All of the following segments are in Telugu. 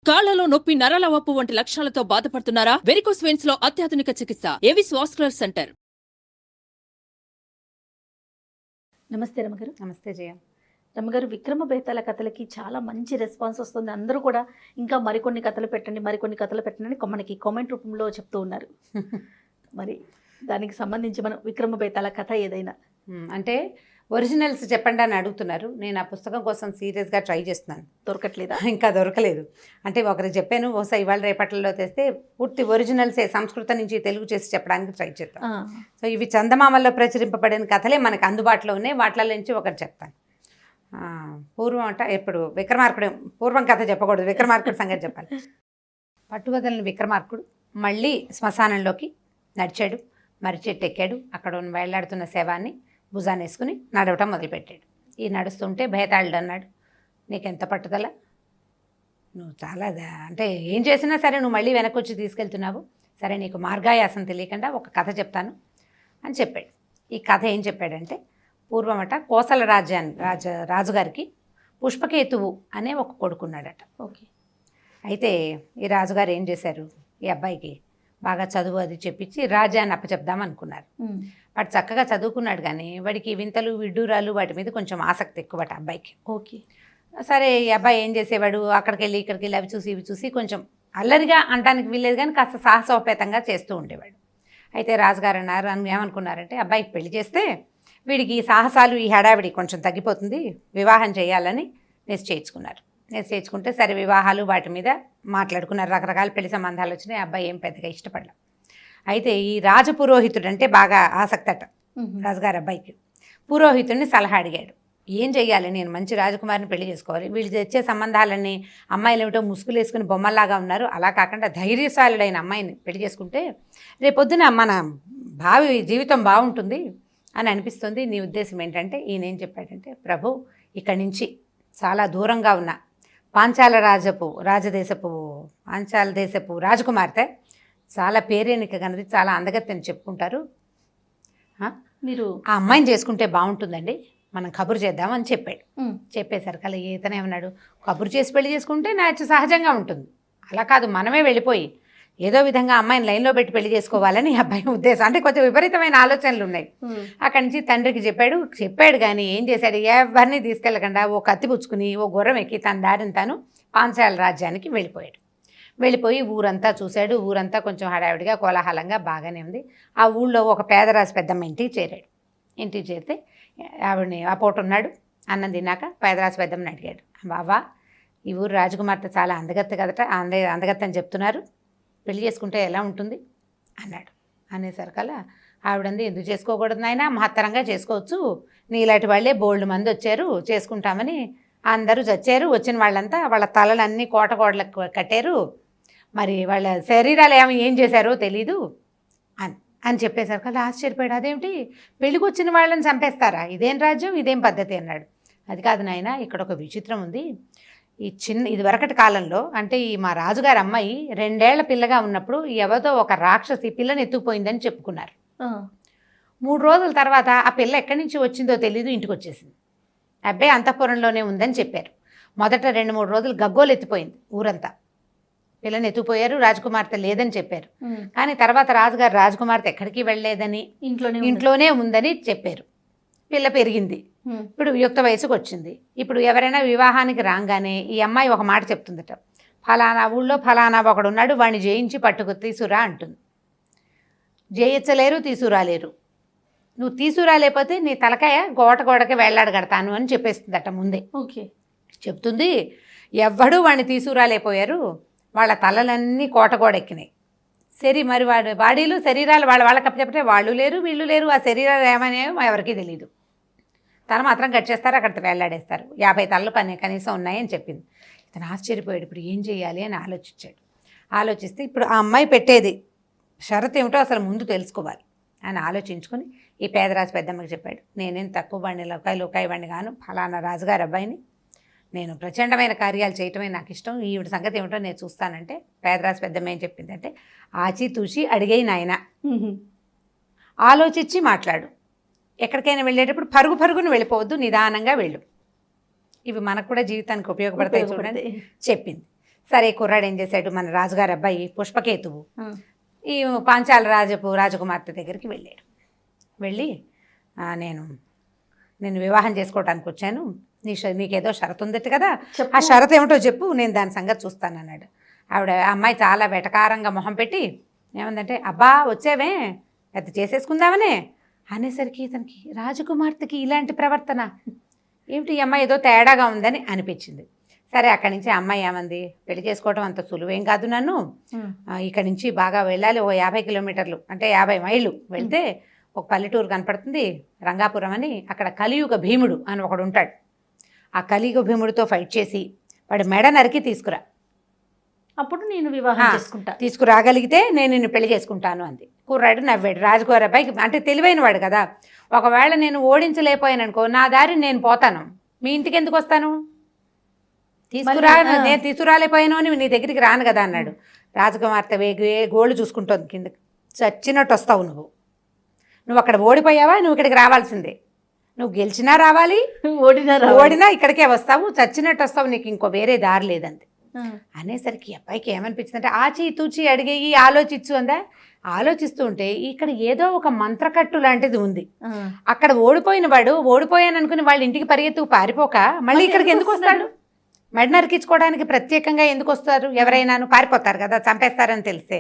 కాళ్లలో నొప్పి, నరాల వాపు వంటి లక్షణాలతో బాధపడుతున్నారా? వెరికోస్ వెయిన్స్ లో అత్యాధునిక చికిత్స ఏవిస్ వాస్కులర్ సెంటర్. నమస్తే రమగారు. నమస్తే జయ. రమగారు, విక్రమ బేతాళ కథలకి చాలా మంచి రెస్పాన్స్ వస్తుంది. అందరూ కూడా ఇంకా మరికొన్ని కథలు పెట్టండి, మరికొన్ని కథలు పెట్టండి అని మనకి కామెంట్ రూపంలో చెప్తూ ఉన్నారు. మరి దానికి సంబంధించి మనం విక్రమ బేతాళ కథ ఏదైనా అంటే ఒరిజినల్స్ చెప్పండి అని అడుగుతున్నారు. నేను ఆ పుస్తకం కోసం సీరియస్గా ట్రై చేస్తున్నాను. దొరకట్లేదా? ఇంకా దొరకలేదు. అంటే ఒకరికి చెప్పాను, బహుశా ఇవాళ రేపట్లలో తెస్తే పూర్తి ఒరిజినల్సే సంస్కృతం నుంచి తెలుగు చేసి చెప్పడానికి ట్రై చేద్దాం. సో ఇవి చందమామల్లో ప్రచురింపబడిన కథలే మనకు అందుబాటులో ఉన్నాయి. వాటిలో నుంచి ఒకటి చెప్తాను. పూర్వం అంట ఎప్పుడు విక్రమార్కుడు, పూర్వం కథ చెప్పకూడదు, విక్రమార్కుడు సంగతి చెప్పాలి. పట్టువదలని విక్రమార్కుడు మళ్ళీ శ్మశానంలోకి నడిచాడు. మర్రి చెట్టు ఎక్కాడు. అక్కడ ఉన్న వేళ్లాడుతున్న శవాన్ని భుజాన్ని వేసుకుని నడవటం మొదలుపెట్టాడు. ఈ నడుస్తుంటే భేతాళుడు అన్నాడు, నీకెంత పట్టుదల, నువ్వు చాలా అంటే ఏం చేసినా సరే నువ్వు మళ్ళీ వెనక్కి వచ్చి తీసుకెళ్తున్నావు. సరే నీకు మార్గాయాసం తెలియకుండా ఒక కథ చెప్తాను అని చెప్పాడు. ఈ కథ ఏం చెప్పాడంటే, పూర్వమట కోసల రాజుగారికి పుష్పకేతువు అనే ఒక కొడుకున్నాడట. ఓకే. అయితే ఈ రాజుగారు ఏం చేశారు, ఈ అబ్బాయికి బాగా చదువు అది చెప్పించి రాజ్యాన్ని అప్పచెప్దాం అనుకున్నారు. వాడు చక్కగా చదువుకున్నాడు, కానీ వాడికి వింతలు విడ్డూరాలు వాటి మీద కొంచెం ఆసక్తి ఎక్కువట అబ్బాయికి. ఓకే. సరే ఈ అబ్బాయి ఏం చేసేవాడు, అక్కడికి వెళ్ళి ఇక్కడికి వెళ్ళి అవి చూసి ఇవి చూసి కొంచెం అల్లరిగా అనడానికి వీల్లేదు, కానీ కాస్త సాహసోపేతంగా చేస్తూ ఉండేవాడు. అయితే రాజుగారు అన్నారు, ఏమనుకున్నారంటే అబ్బాయికి పెళ్లి చేస్తే వీడికి ఈ సాహసాలు ఈ హడావిడి కొంచెం తగ్గిపోతుంది, వివాహం చేయాలని నిశ్చయించుకున్నారు. నిశ్చయించుకుంటే సరే వివాహాలు వాటి మీద మాట్లాడుకున్నారు. రకరకాల పెళ్లి సంబంధాలు వచ్చినాయి. అబ్బాయి ఏం పెద్దగా ఇష్టపడలేదు. అయితే ఈ రాజపురోహితుడు అంటే బాగా ఆసక్తి అట రాజుగారు అబ్బాయికి. పురోహితుడిని సలహా అడిగాడు, ఏం చెయ్యాలి, నేను మంచి రాజకుమారిని పెళ్లి చేసుకోవాలి, వీళ్ళు తెచ్చే సంబంధాలన్నీ అమ్మాయిలు ఏమిటో ముసుగులు వేసుకుని బొమ్మల్లాగా ఉన్నారు, అలా కాకుండా ధైర్యశాలుడైన అమ్మాయిని పెళ్లి చేసుకుంటే రేపొద్దున మన భావి జీవితం బాగుంటుంది అని అనిపిస్తుంది. నీ ఉద్దేశం ఏంటంటే, ఈయన ఏం చెప్పాడంటే, ప్రభు ఇక్కడి నుంచి చాలా దూరంగా ఉన్న పాంచాల దేశపు రాజకుమార్తె చాలా పేరెనిక కన్నది, చాలా అందగత్తె అని చెప్పుకుంటారు, మీరు ఆ అమ్మాయిని చేసుకుంటే బాగుంటుందండి, మనం కబురు చేద్దామని చెప్పాడు. చెప్పేసరికి అలా ఈతనేమన్నాడు, కబురు చేసి పెళ్లి చేసుకుంటే నాకు సహజంగా ఉంటుంది, అలా కాదు మనమే వెళ్ళిపోయి ఏదో విధంగా అమ్మాయిని లైన్లో పెట్టి పెళ్లి చేసుకోవాలని అబ్బాయి ఉద్దేశం. అంటే కొంచెం విపరీతమైన ఆలోచనలు ఉన్నాయి. అక్కడి నుంచి తండ్రికి చెప్పాడు కానీ ఏం చేశాడు, ఎవరిని తీసుకెళ్ళకుండా ఓ కత్తి పుచ్చుకుని ఓ గుర్రం ఎక్కి తన దారిని తాను పాంచాల రాజ్యానికి వెళ్ళిపోయాడు. వెళ్ళిపోయి ఊరంతా చూశాడు. ఊరంతా కొంచెం హడావిడిగా కోలాహలంగా బాగానే ఉంది. ఆ ఊళ్ళో ఒక పేదరాజు పెద్దమ్మ ఇంటికి చేరాడు. ఇంటికి చేరితే ఆవిడని ఆ పూట ఉన్నాడు. అన్నం తిన్నాక పేదరాజు పెద్దమ్మని అడిగాడు, బాబా ఈ ఊరు రాజకుమార్తె చాలా అందగత్తె కదట, అందగత్తె అని చెప్తున్నారు, పెళ్లి చేసుకుంటే ఎలా ఉంటుంది అన్నాడు. అనేసరికల్లా ఆవిడంది, ఎందుకు చేసుకోకూడదు నాయనా, మహత్తరంగా చేసుకోవచ్చు, నీలాంటి వాళ్ళే బోల్డ్ మంది వచ్చారు చేసుకుంటామని, అందరూ చచ్చారు, వచ్చిన వాళ్ళంతా వాళ్ళ తలలన్నీ కోటగోడలకు కట్టారు, మరి వాళ్ళ శరీరాలు ఏం చేశారో తెలీదు అని చెప్పేసరికల్లా ఆశ్చర్యపోయాడు. అదేమిటి, పెళ్ళికి వచ్చిన వాళ్ళని చంపేస్తారా, ఇదేం రాజ్యం, ఇదేం పద్ధతి అన్నాడు. అది కాదు నాయన, ఇక్కడ ఒక విచిత్రం ఉంది. ఇది వరకటి కాలంలో అంటే ఈ మా రాజుగారి అమ్మాయి 2 ఏళ్ల పిల్లగా ఉన్నప్పుడు ఎవరితో ఒక రాక్షసి పిల్లని ఎత్తుకుపోయిందని చెప్పుకున్నారు. 3 రోజుల తర్వాత ఆ పిల్ల ఎక్కడి నుంచి వచ్చిందో తెలీదు, ఇంటికి వచ్చేసింది. అబ్బాయి అంతఃపురంలోనే ఉందని చెప్పారు. మొదట 2-3 రోజులు గగ్గోలు ఎత్తిపోయింది ఊరంతా, పిల్లని ఎత్తుకుపోయారు, రాజకుమార్తె లేదని చెప్పారు. కానీ తర్వాత రాజుగారు రాజకుమార్తె ఎక్కడికి వెళ్ళలేదని, ఇంట్లోనే ఉందని చెప్పారు. పిల్ల పెరిగింది, ఇప్పుడు యుక్త వయసుకు వచ్చింది. ఇప్పుడు ఎవరైనా వివాహానికి రాగానే ఈ అమ్మాయి ఒక మాట చెప్తుందట, ఫలానా ఊళ్ళో ఫలానా ఒకడు ఉన్నాడు, వాడిని జయించి పట్టుకు తీసుకురా అంటుంది. జయించలేరు, తీసుకురాలేరు, నువ్వు తీసుకురాలేకపోతే నీ తలకాయ గోడకి వేళ్లాడగడతాను అని చెప్పేస్తుందట ముందే. ఓకే. చెప్తుంది, ఎవ్వడూ వాడిని తీసుకురాలేకపోయారు, వాళ్ళ తలలన్నీ కోటగోడెక్కినాయి. మరి బాడీలు శరీరాలు వాళ్ళకి చెప్తే వాళ్ళు లేరు వీళ్ళు లేరు, ఆ శరీరాలు ఏమనేమో ఎవరికీ తెలియదు, తల మాత్రం కట్ చేస్తారు, అక్కడ వేళ్లాడేస్తారు, 50 తలలు కనీసం ఉన్నాయని చెప్పింది. ఇతను ఆశ్చర్యపోయాడు, ఇప్పుడు ఏం చేయాలి అని ఆలోచించాడు. ఆలోచిస్తే ఇప్పుడు ఆ అమ్మాయి పెట్టేది షరతు ఏమిటో అసలు ముందు తెలుసుకోవాలి అని ఆలోచించుకొని ఈ పేదరాజు పెద్దమ్మకి చెప్పాడు, నేనేం తక్కువ వాడిని లోకాయి వాడిని గాను, ఫలానా రాజుగారి అబ్బాయిని, నేను ప్రచండమైన కార్యాలు చేయటమే నాకు ఇష్టం, ఈవిడ సంగతి ఏమిటో నేను చూస్తానంటే పేదరాజు పెద్దమ్మ ఏం చెప్పిందంటే, ఆచితూచి అడిగే నాయన, ఆలోచించి మాట్లాడు, ఎక్కడికైనా వెళ్ళేటప్పుడు పరుగును వెళ్ళిపోవద్దు, నిదానంగా వెళ్ళు, ఇవి మనకు కూడా జీవితానికి ఉపయోగపడతాయి చూడండి చెప్పింది. సరే కుర్రాడు ఏం చేశాడు, మన రాజుగారి అబ్బాయి పుష్పకేతువు ఈ పాంచాల రాజకుమార్తె దగ్గరికి వెళ్ళాడు. వెళ్ళి నేను వివాహం చేసుకోవడానికి వచ్చాను, నీకేదో షరతు ఉందట కదా, ఆ షరతు ఏమిటో చెప్పు, నేను దాని సంగతి చూస్తాను అన్నాడు. ఆవిడ అమ్మాయి చాలా వెటకారంగా మొహం పెట్టి ఏమందంటే, అబ్బా వచ్చేవే అది చేసేసుకుందామనే అనేసరికి ఇతనికి రాజకుమార్తెకి ఇలాంటి ప్రవర్తన ఏమిటి, ఈ అమ్మాయి ఏదో తేడాగా ఉందని అనిపించింది. సరే అక్కడి నుంచి అమ్మాయి ఏమంది, పెళ్లి చేసుకోవడం అంత సులువేం కాదు, నన్ను ఇక్కడి నుంచి బాగా వెళ్ళాలి, ఓ 50 కిలోమీటర్లు అంటే 50 మైళ్ళు వెళ్తే ఒక పల్లెటూరు కనపడుతుంది రంగాపురం అని, అక్కడ కలియుగ భీముడు అని ఒకడు ఉంటాడు, ఆ కలియుగ భీముడితో ఫైట్ చేసి వాడు మెడ నరికి తీసుకురా, అప్పుడు నేను వివాహం తీసుకురాగలిగితే నేను నిన్ను పెళ్లి చేసుకుంటాను అంది. కుర్రాడు నవ్వాడు. రాజుగారి అబ్బాయికి అంటే తెలివైన వాడు కదా, ఒకవేళ నేను ఓడించలేకపోయాను అనుకో, నా దారి నేను పోతాను, మీ ఇంటికి ఎందుకు వస్తాను, నేను తీసుకురాలేకపోయాను అని నీ దగ్గరికి రాను కదా అన్నాడు. రాజకుమార్తె గోళ్ళు చూసుకుంటోంది కిందకి, చచ్చినట్టు వస్తావు నువ్వు అక్కడ ఓడిపోయావా, నువ్వు ఇక్కడికి రావాల్సిందే, నువ్వు గెలిచినా రావాలి, ఓడినా ఇక్కడికే వస్తావు, చచ్చినట్టు వస్తావు, నీకు ఇంకో వేరే దారి లేదంది. అనేసరికి అబ్బాయికి ఏమనిపించిందంటే, ఆచి తూచి అడిగేయి ఆలోచించు అందా. ఆలోచిస్తూ ఉంటే ఇక్కడ ఏదో ఒక మంత్రకట్టు లాంటిది ఉంది. అక్కడ ఓడిపోయిన వాడు ఓడిపోయాను అనుకుని వాళ్ళ ఇంటికి పరిగెత్తుకు పారిపోక మళ్ళీ ఇక్కడికి ఎందుకు వస్తాడు, మెడ నరికించుకోవడానికి ప్రత్యేకంగా ఎందుకు వస్తారు, ఎవరైనాను పారిపోతారు కదా, చంపేస్తారని తెలిసే,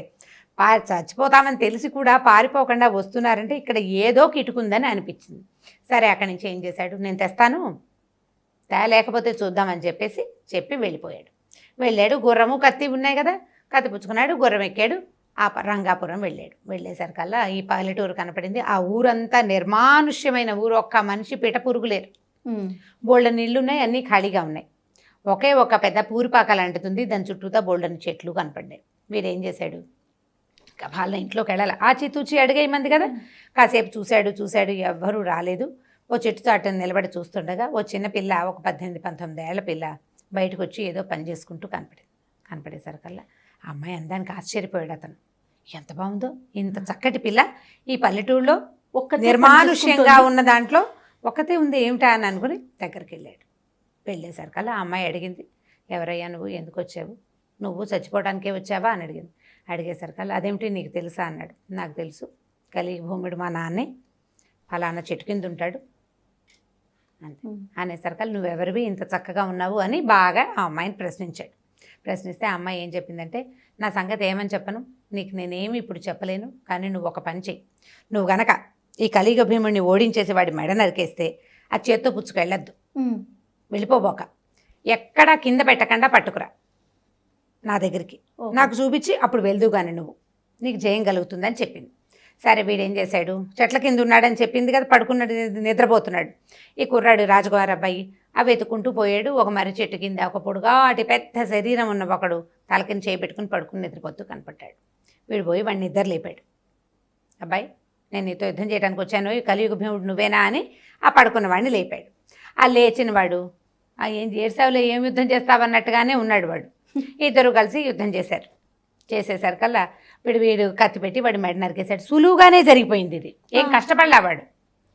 చచ్చిపోతామని తెలిసి కూడా పారిపోకుండా వస్తున్నారంటే ఇక్కడ ఏదో కిటుకుందని అనిపించింది. సరే అక్కడి నుంచి ఏం చేశాడు, నేను తెస్తాను, లేకపోతే చూద్దామని చెప్పి వెళ్ళిపోయాడు. వెళ్ళాడు, గుర్రము కత్తి ఉన్నాయి కదా, కత్తి పుచ్చుకున్నాడు, గుర్రం ఎక్కాడు, ఆ రంగాపురం వెళ్ళాడు. వెళ్ళేసరికల్లా ఈ పల్లెటూరు కనపడింది. ఆ ఊరంతా నిర్మానుష్యమైన ఊరు, ఒక్క మనిషి పిట పురుగు లేరు, బోల్డని ఇళ్ళు ఉన్నాయి, అన్నీ ఖాళీగా ఉన్నాయి, ఒకే ఒక పెద్ద పూరిపాక లాంటిది, దాని చుట్టూతా బోల్డని చెట్లు కనపడ్డాయి. వీడేం చేశాడు, వాళ్ళ ఇంట్లోకి వెళ్ళాలి, ఆచితూచి అడిగేయమంది కదా, కాసేపు చూశాడు, ఎవ్వరూ రాలేదు. ఓ చెట్టు చాటుని నిలబడి చూస్తుండగా ఓ చిన్న పిల్ల, ఒక 18-19 ఏళ్ల పిల్ల బయటకు వచ్చి ఏదో పని చేసుకుంటూ కనపడేసరికల్లా ఆ అమ్మాయి అందానికి ఆశ్చర్యపోయాడు అతను. ఎంత బాగుందో ఇంత చక్కటి పిల్ల ఈ పల్లెటూరులో నిర్మానుష్యంగా ఉన్న దాంట్లో ఒక్కతే ఉంది ఏమిటా అని అనుకుని దగ్గరికి వెళ్ళేసరికల్లా ఆ అమ్మాయి అడిగింది, ఎవరయ్యా నువ్వు, ఎందుకు వచ్చావు, నువ్వు చచ్చిపోవడానికే వచ్చావా అని అడిగేసరికల్లా అదేమిటి నీకు తెలుసా అన్నాడు. నాకు తెలుసు, కలియుగ భూముడు మా నాన్నే, ఫలానా చెట్టు కింద ఉంటాడు అంతే అనేసరికల్లా నువ్వెవరివి ఇంత చక్కగా ఉన్నావు అని బాగా ఆ అమ్మాయిని ప్రశ్నిస్తే ఆ అమ్మాయి ఏం చెప్పిందంటే, నా సంగతి ఏమని చెప్పను, నీకు నేనేమి ఇప్పుడు చెప్పలేను, కానీ నువ్వు ఒక పని చెయ్యి, నువ్వు గనక ఈ కలియుగ భీముడిని ఓడించేసి వాడి మెడ నరికేస్తే ఆ చేత్తో పుచ్చుకెళ్ళొద్దు, వెళ్ళిపోబోక, ఎక్కడా కింద పెట్టకుండా పట్టుకురా నా దగ్గరికి, నాకు చూపించి అప్పుడు వెళ్దు కానీ నీకు జయం కలుగుతుందని చెప్పింది. సరే వీడేం చేశాడు, చెట్ల కింద ఉన్నాడని చెప్పింది కదా, పడుకున్నాడు, నిద్రపోతున్నాడు. ఈ కుర్రాడు రాజుగారి అబ్బాయి అవి వెతుకుంటూ పోయాడు. ఒక మర్రి చెట్టు కింద ఒక పొడుగాటి పెద్ద శరీరం ఉన్న ఒకడు తల కింద చేపెట్టుకుని పడుకుని నిద్రపోతూ కనపడ్డాడు. వీడు పోయి వాడిని నిద్ర లేపాడు. అబ్బాయి నేను నీతో యుద్ధం చేయడానికి వచ్చాను, ఈ కలియుగ భీముడు నువ్వేనా అని ఆ పడుకున్న వాడిని లేపాడు. ఆ లేచిన వాడు ఏం చేసావులే, ఏం యుద్ధం చేస్తావన్నట్టుగానే ఉన్నాడు వాడు. ఇద్దరు కలిసి యుద్ధం చేసేసరికల్లా వీడు కత్తి పెట్టి వాడు మెడ నరికేశాడు. సులువుగానే జరిగిపోయింది ఇది, ఏం కష్టపడలా వాడు,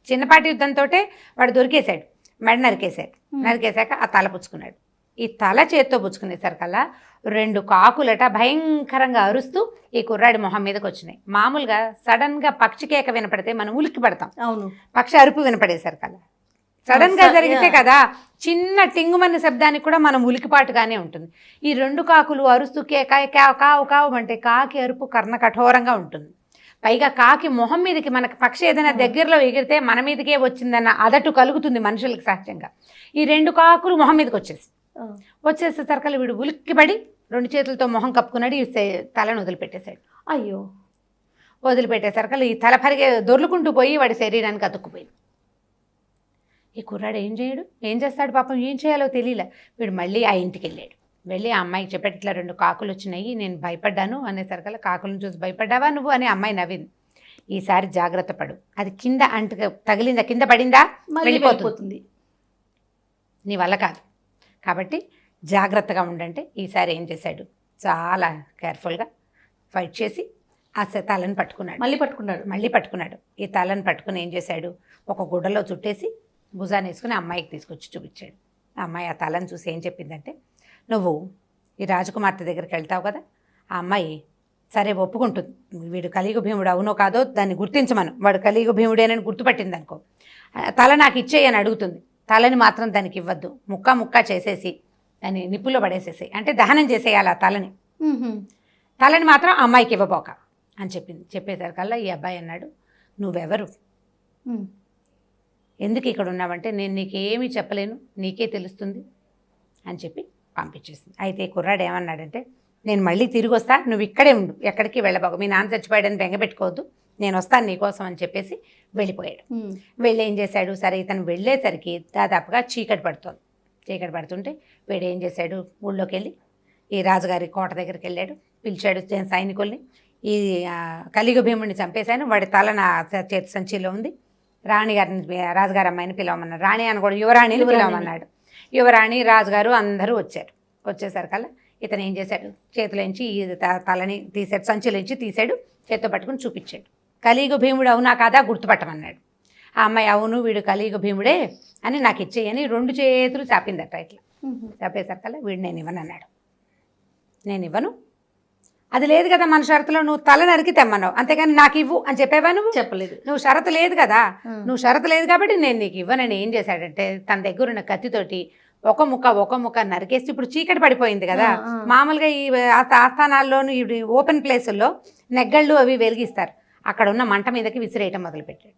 చిన్నపాటి యుద్ధంతో వాడు దొరికేశాడు, మెడ నరికేశాక ఆ తల పుచ్చుకున్నాడు. ఈ తల చేత్తో పుచ్చుకునేసరికల్లా 2 కాకులట భయంకరంగా అరుస్తూ ఈ కుర్రాడి మొహం మీదకి వచ్చినాయి. మామూలుగా సడన్గా పక్షి కేక వినపడితే మనం ఉలిక్కి పడతాం, అవును, పక్షి అరుపు వినపడేసరికల్లా సడన్ గా జరిగితే కదా చిన్న టింగుమన్న శబ్దానికి కూడా మనం ఉలికిపాటుగానే ఉంటుంది. ఈ 2 కాకులు అరుస్తూ కావు కావు అంటే కాకి అరుపు కర్ణ కఠోరంగా ఉంటుంది. పైగా కాకి మొహం మీదకి మనకి పక్షి ఏదైనా దగ్గరలో ఎగిరితే మన మీదకే వచ్చిందన్న అదటు కలుగుతుంది మనుషులకు సహజంగా. ఈ 2 కాకులు మొహం మీదకి వచ్చేసేసరికల్లా వీడు ఉలిక్కిపడి 2 చేతులతో మొహం కప్పుకున్నాడు, ఈ తలను వదిలిపెట్టేశాడు. అయ్యో, వదిలిపెట్టేసరికల్లా ఈ తల దొర్లుకుంటూ పోయి వాడి శరీరానికి అతుక్కుపోయింది. ఈ కుర్రాడు ఏం చేస్తాడు పాపం, ఏం చేయాలో తెలియలే. వీడు మళ్ళీ ఆ ఇంటికి వెళ్ళి ఆ అమ్మాయికి చెప్పాడు, ఇట్లా 2 కాకులు వచ్చినాయి, నేను భయపడ్డాను అనేసరికల్లా, కాకులను చూసి భయపడ్డావా నువ్వు అని అమ్మాయి నవ్వింది. ఈసారి జాగ్రత్త పడు, అది కింద తగిలిందా, కింద పడిందా వెళ్ళిపోతుంది, నీ వల్ల కాదు, కాబట్టి జాగ్రత్తగా ఉండంటే ఈసారి ఏం చేశాడు, చాలా కేర్ఫుల్గా ఫైట్ చేసి ఆ తలను మళ్ళీ పట్టుకున్నాడు. ఈ తలను పట్టుకుని ఏం చేశాడు, ఒక గుడ్డలో చుట్టేసి భుజాన్ని వేసుకుని అమ్మాయికి తీసుకొచ్చి చూపించాడు. ఆ అమ్మాయి ఆ తలను చూసి ఏం చెప్పిందంటే, నువ్వు ఈ రాజకుమార్తె దగ్గరికి వెళ్తావు కదా, ఆ అమ్మాయి సరే ఒప్పుకుంటుంది, వీడు కలియుగ భీముడు అవునో కాదో దాన్ని గుర్తించమను, వాడు కలియుగ భీముడేనని గుర్తుపట్టింది అనుకో, తల నాకు ఇచ్చేయి అని అడుగుతుంది. తలని మాత్రం దానికి ఇవ్వద్దు, ముక్క ముక్క చేసేసి దాన్ని నిప్పుల్లో పడేసేసి, అంటే దహనం చేసేయాలి ఆ తలని, తలని మాత్రం అమ్మాయికి ఇవ్వబోక అని చెప్పింది. చెప్పేసరికల్లా ఈ అబ్బాయి అన్నాడు, నువ్వెవరు, ఎందుకు ఇక్కడ ఉన్నావంటే నేను నీకేమీ చెప్పలేను, నీకే తెలుస్తుంది అని చెప్పి పంపించేసింది. అయితే కుర్రాడు ఏమన్నాడంటే, నేను మళ్ళీ తిరిగి వస్తా, నువ్వు ఇక్కడే ఉండు, ఎక్కడికి వెళ్ళబాకు, మీ నాన్న చచ్చిపోయాడని బెంగపెట్టుకోవద్దు, నేను వస్తాను నీకోసం అని చెప్పేసి వెళ్ళిపోయాడు. వెళ్ళి ఏం చేశాడు, సరే ఇతను వెళ్ళేసరికి దాదాపుగా చీకటి పడుతోంది. చీకటి పడుతుంటే వీడు ఏం చేశాడు, ఊళ్ళోకి వెళ్ళి ఈ రాజుగారి కోట దగ్గరికి వెళ్ళాడు, పిలిచాడు సైనికుల్ని, ఈ కలియుగ భీముడిని చంపేశాను, వాడి తల నా చేతి సంచిలో ఉంది, రాణిగారిని రాజుగారి అమ్మాయిని పిలవమన్నాడు, రాణి అని కూడా యువరాణిని పిలవమన్నాడు. యువరాణి రాజుగారు అందరూ వచ్చారు. వచ్చేసరికల్లా ఇతను ఏం చేశాడు, చేతిలోంచి ఈ తలని తీసాడు, సంచిలోంచి తీసాడు, చేత్తో పట్టుకుని చూపించాడు. కలియుగ భీముడు అవునా కాదా గుర్తుపట్టమన్నాడు. ఆ అమ్మాయి అవును వీడు కలియుగ భీముడే అని నాకు ఇచ్చేయని 2 చేతులు చాపిందట. ఇట్లా చాపేసరికల్లా వీడు నేను ఇవ్వను అన్నాడు. నేను ఇవ్వను, అది లేదు కదా మన షరతులో, నువ్వు తల నరికి తెమ్మన్నావు, అంతేగాని నాకు ఇవ్వు అని చెప్పేవా, నువ్వు చెప్పలేదు, నువ్వు షరతు లేదు కదా, నువ్వు షరతు లేదు కాబట్టి నేను నీకు ఇవ్వనని ఏం చేశాడంటే తన దగ్గర ఉన్న కత్తితోటి ఒక ముక్క నరికేసి, ఇప్పుడు చీకటి పడిపోయింది కదా, మామూలుగా ఈ ఆస్థానాల్లోనూ ఈ ఓపెన్ ప్లేసుల్లో నెగ్గళ్ళు అవి వెలిగిస్తారు, అక్కడ ఉన్న మంట మీదకి విసిరేయటం మొదలుపెట్టాడు.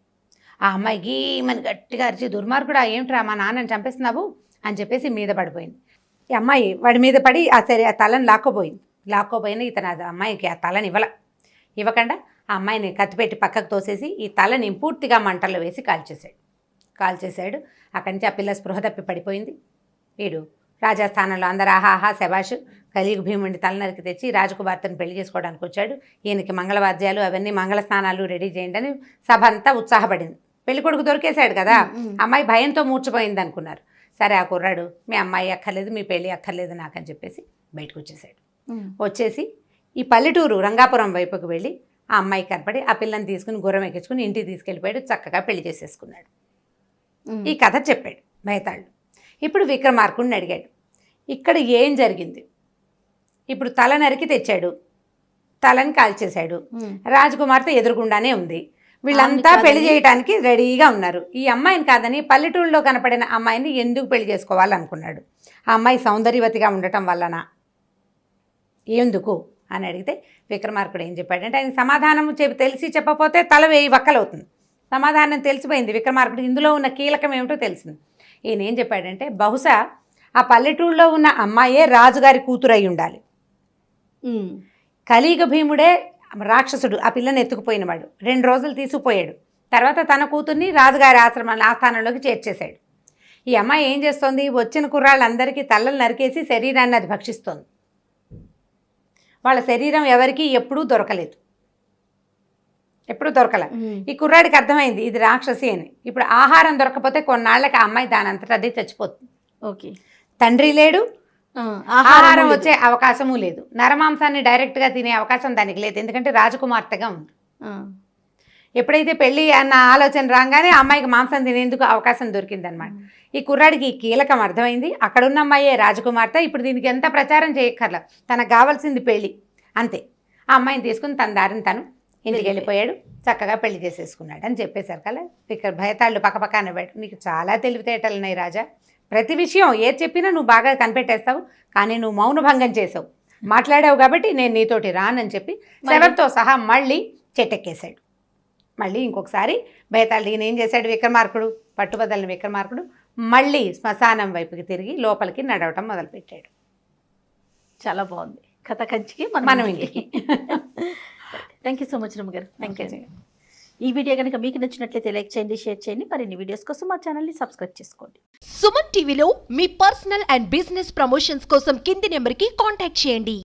ఆ అమ్మాయి గీమని గట్టిగా అరిచి, దుర్మార్గుడా ఏమిట్రా మా నాన్నని చంపేస్తున్నావు అని చెప్పేసి మీద పడిపోయింది. ఈ అమ్మాయి వాడి మీద పడి ఆ తలని లాక్కోపోయిన ఇతను ఆ అమ్మాయికి ఆ తలని ఇవ్వకుండా ఆ అమ్మాయిని కత్తిపెట్టి పక్కకు తోసేసి ఈ తలని పూర్తిగా మంటల్లో వేసి కాల్చేశాడు. అక్కడి నుంచి ఆ పిల్ల స్పృహ తప్పి పడిపోయింది. వీడు రాజస్థానంలో అందరు ఆహాహా శబాష్ కలియుగ భీముడిని తలనరికి తెచ్చి రాజకుమార్తెను పెళ్లి చేసుకోవడానికి వచ్చాడు, ఈయనకి మంగళవాద్యాలు అవన్నీ మంగళ స్నానాలు రెడీ చేయండి అని సభ అంతా ఉత్సాహపడింది. పెళ్లి కొడుకు దొరికేశాడు కదా, అమ్మాయి భయంతో మూర్చిపోయింది అనుకున్నారు. సరే ఆ కుర్రాడు మీ అమ్మాయి అక్కర్లేదు, మీ పెళ్ళి అక్కర్లేదు నాకని చెప్పేసి బయటకు వచ్చేసాడు. వచ్చేసి ఈ పల్లెటూరు రంగాపురం వైపుకు వెళ్ళి ఆ అమ్మాయి కనపడి ఆ పిల్లని తీసుకుని గుర్రం ఎక్కించుకుని ఇంటికి తీసుకెళ్ళిపోయాడు, చక్కగా పెళ్లి చేసేసుకున్నాడు. ఈ కథ చెప్పాడు భయతాళుడు. ఇప్పుడు విక్రమార్కుడిని అడిగాడు, ఇక్కడ ఏం జరిగింది, ఇప్పుడు తల నరికి తెచ్చాడు, తలని కాల్చేశాడు, రాజకుమార్తె ఎదురుగుండానే ఉంది, వీళ్ళంతా పెళ్లి చేయడానికి రెడీగా ఉన్నారు, ఈ అమ్మాయిని కాదని పల్లెటూరులో కనపడిన అమ్మాయిని ఎందుకు పెళ్లి చేసుకోవాలనుకున్నాడు, ఆ అమ్మాయి సౌందర్యవతిగా ఉండటం వల్లనా ఎందుకు అని అడిగితే విక్రమార్కుడు ఏం చెప్పాడంటే, ఆయన సమాధానం తెలిసి చెప్పకపోతే తల 1000 వక్కలవుతుంది. సమాధానం తెలిసిపోయింది విక్రమార్కుడు, ఇందులో ఉన్న కీలకం ఏమిటో తెలిసింది. ఈయన ఏం చెప్పాడంటే, బహుశా ఆ పల్లెటూరులో ఉన్న అమ్మాయే రాజుగారి కూతురు అయి ఉండాలి, కలియుగ భీముడే రాక్షసుడు ఆ పిల్లని ఎత్తుకుపోయినవాడు, 2 రోజులు తీసుకుపోయాడు, తర్వాత తన కూతుర్ని రాజుగారి ఆస్థానంలోకి చేర్చేశాడు. ఈ అమ్మాయి ఏం చేస్తోంది, వచ్చిన కుర్రాళ్ళందరికీ తలలు నరికేసి శరీరాన్ని అది భక్షిస్తోంది. వాళ్ళ శరీరం ఎవరికీ ఎప్పుడూ దొరకలే. ఈ కుర్రాడికి అర్థమైంది ఇది రాక్షసి అని. ఇప్పుడు ఆహారం దొరకపోతే కొన్నాళ్ళకి ఆ అమ్మాయి దానంతటా అదే చచ్చిపోతుంది. ఓకే, తండ్రి లేడు, ఆహారం వచ్చే అవకాశము లేదు, నరమాంసాన్ని డైరెక్ట్గా తినే అవకాశం దానికి లేదు, ఎందుకంటే రాజకుమార్తెగా ఉంది. ఎప్పుడైతే పెళ్ళి అన్న ఆలోచన రాగానే అమ్మాయికి మాంసం తినేందుకు అవకాశం దొరికిందనమాట. ఈ కుర్రాడికి కీలకం అర్థమైంది, అక్కడున్న అమ్మాయే రాజకుమార్తె, ఇప్పుడు దీనికి ఎంత ప్రచారం చేయక్కర్లా, తనకు కావాల్సింది పెళ్ళి అంతే. ఆ అమ్మాయిని తీసుకుని తన దారిని తను ఇంటికి వెళ్ళిపోయాడు, చక్కగా పెళ్లి చేసేసుకున్నాడు అని చెప్పేసరికల్లా ఇక్కడ భయతాళ్ళు పక్కపక్క అనబెట్టు, నీకు చాలా తెలివితేటలు ఉన్నాయి రాజా, ప్రతి విషయం ఏది చెప్పినా నువ్వు బాగా కనిపెట్టేస్తావు, కానీ నువ్వు మౌనభంగం చేసావు, మాట్లాడావు కాబట్టి నేను నీతోటి రానని చెప్పి శవంతో సహా మళ్ళీ చెట్టెక్కేశాడు. మళ్ళీ ఇంకొకసారి భయతాళుడు ఈయన ఏం చేశాడు, విక్రమార్కుడు పట్టుబదలని విక్రమార్కుడు మళ్ళీ శ్మశానం వైపుకి తిరిగి లోపలికి నడవటం మొదలుపెట్టాడు. చాలా బాగుంది కథ, కంచికి మనం ఇంటికి. థ్యాంక్ యూ సో మచ్ రమ్మగారు. Thank you. ఈ వీడియో కనుక మీకు నచ్చినట్లయితే లైక్ చేయండి, షేర్ చేయండి, మరిన్ని వీడియోస్ కోసం మా ఛానల్ని సబ్స్క్రైబ్ చేసుకోండి. సుమన్ టీవీలో మీ పర్సనల్ అండ్ బిజినెస్ ప్రమోషన్స్ కోసం కింది నెంబర్కి కాంటాక్ట్ చేయండి.